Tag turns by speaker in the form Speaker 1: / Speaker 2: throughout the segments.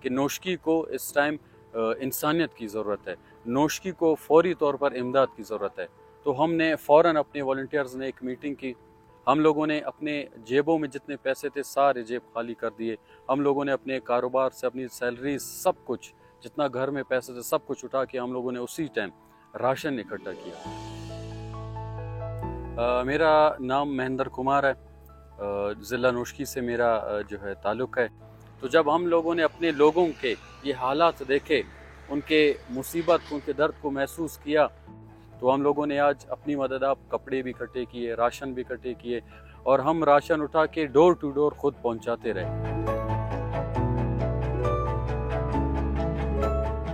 Speaker 1: कि नौशकी को इस टाइम इंसानियत की ज़रूरत है, नौशकी को फौरी तौर पर इमदाद की ज़रूरत है। तो हमने फ़ौरन अपने वॉलंटियर्स ने एक मीटिंग की। हम लोगों ने अपने जेबों में जितने पैसे थे सारे जेब खाली कर दिए। हम लोगों ने अपने कारोबार से अपनी सैलरी सब कुछ जितना घर में पैसे थे सब कुछ उठा के हम लोगों ने उसी टाइम राशन इकट्ठा किया। मेरा नाम महेंद्र कुमार है। ज़िला नौशकी से मेरा जो है ताल्लुक़ है। तो जब हम लोगों ने अपने लोगों के ये हालात देखे, उनके मुसीबत, उनके दर्द को महसूस किया, तो हम लोगों ने आज अपनी मदद, आप कपड़े भी इकट्ठे किए, राशन भी इकट्ठे किए और हम राशन उठा के डोर टू डोर खुद पहुंचाते रहे।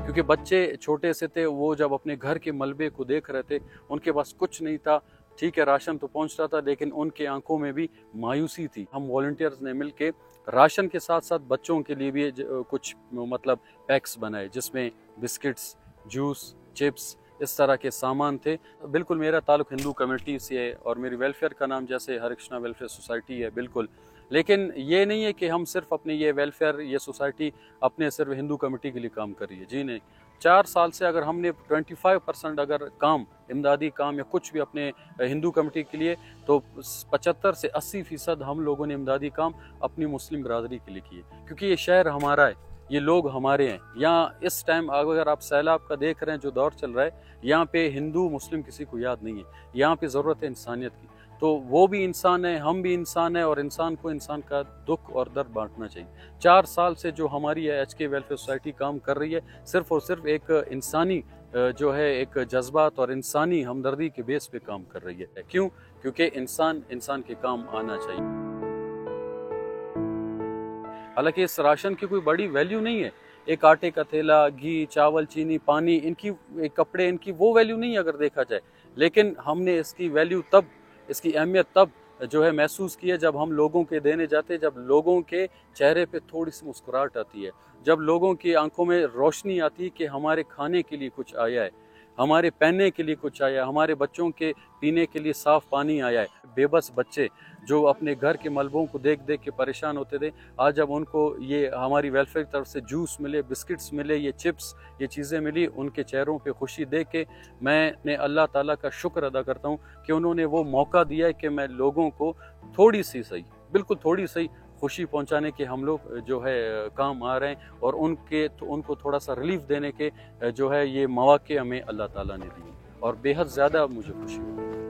Speaker 1: क्योंकि बच्चे छोटे से थे, वो जब अपने घर के मलबे को देख रहे थे, उनके पास कुछ नहीं था। ठीक है, राशन तो पहुंच रहा था, लेकिन उनके आंखों में भी मायूसी थी। हम वॉलंटियर्स ने मिलके राशन के साथ साथ बच्चों के लिए भी कुछ मतलब पैक्स बनाए, जिसमें बिस्किट्स, जूस, चिप्स, इस तरह के सामान थे। बिल्कुल मेरा ताल्लुक हिंदू कम्युनिटी से है और मेरी वेलफेयर का नाम जैसे हरे कृष्णा वेलफेयर सोसाइटी है, बिल्कुल। लेकिन ये नहीं है कि हम सिर्फ अपने ये वेलफेयर, ये सोसाइटी अपने सिर्फ हिंदू कम्युनिटी के लिए काम कर रही है, जी नहीं। 4 साल से अगर हमने 25% अगर काम, इमदादी काम या कुछ भी अपने हिंदू कम्युनिटी के लिए, तो 75 से 80% हम लोगों ने इमदादी काम अपनी मुस्लिम बरादरी के लिए किए। क्योंकि ये शहर हमारा है, ये लोग हमारे हैं। यहाँ इस टाइम अगर आप सैलाब का देख रहे हैं, जो दौर चल रहा है, यहाँ पे हिंदू मुस्लिम किसी को याद नहीं है। यहाँ पे ज़रूरत है इंसानियत की। तो वो भी इंसान है, हम भी इंसान है, और इंसान को इंसान का दुख और दर्द बांटना चाहिए। 4 साल से जो हमारी HK वेलफेयर सोसाइटी काम कर रही है, सिर्फ और सिर्फ एक इंसानी जो है एक जज्बात और इंसानी हमदर्दी के बेस पे काम कर रही है। क्यों? क्योंकि इंसान इंसान के काम आना चाहिए। हालांकि इस राशन की कोई बड़ी वैल्यू नहीं है। एक आटे का थैला, घी, चावल, चीनी, पानी, इनकी कपड़े, इनकी वो वैल्यू नहीं है अगर देखा जाए। लेकिन हमने इसकी वैल्यू तब, इसकी अहमियत तब जो है महसूस की है जब हम लोगों के देने जाते, जब लोगों के चेहरे पे थोड़ी सी मुस्कुराहट आती है, जब लोगों की आंखों में रोशनी आती है कि हमारे खाने के लिए कुछ आया है, हमारे पहनने के लिए कुछ आया है, हमारे बच्चों के पीने के लिए साफ पानी आया है। बेबस बच्चे जो अपने घर के मलबों को देख देख के परेशान होते थे, आज जब उनको ये हमारी वेलफेयर की तरफ से जूस मिले, बिस्किट्स मिले, ये चिप्स, ये चीज़ें मिली, उनके चेहरों पे खुशी देख के मैंने अल्लाह ताला का शुक्र अदा करता हूँ कि उन्होंने वो मौका दिया है कि मैं लोगों को थोड़ी सी सही, बिल्कुल थोड़ी सही खुशी पहुंचाने के हम लोग जो है काम आ रहे हैं, और उनको थोड़ा सा रिलीफ देने के जो है ये मौके हमें अल्लाह ताला ने दिए, और बेहद ज़्यादा मुझे खुशी हुई।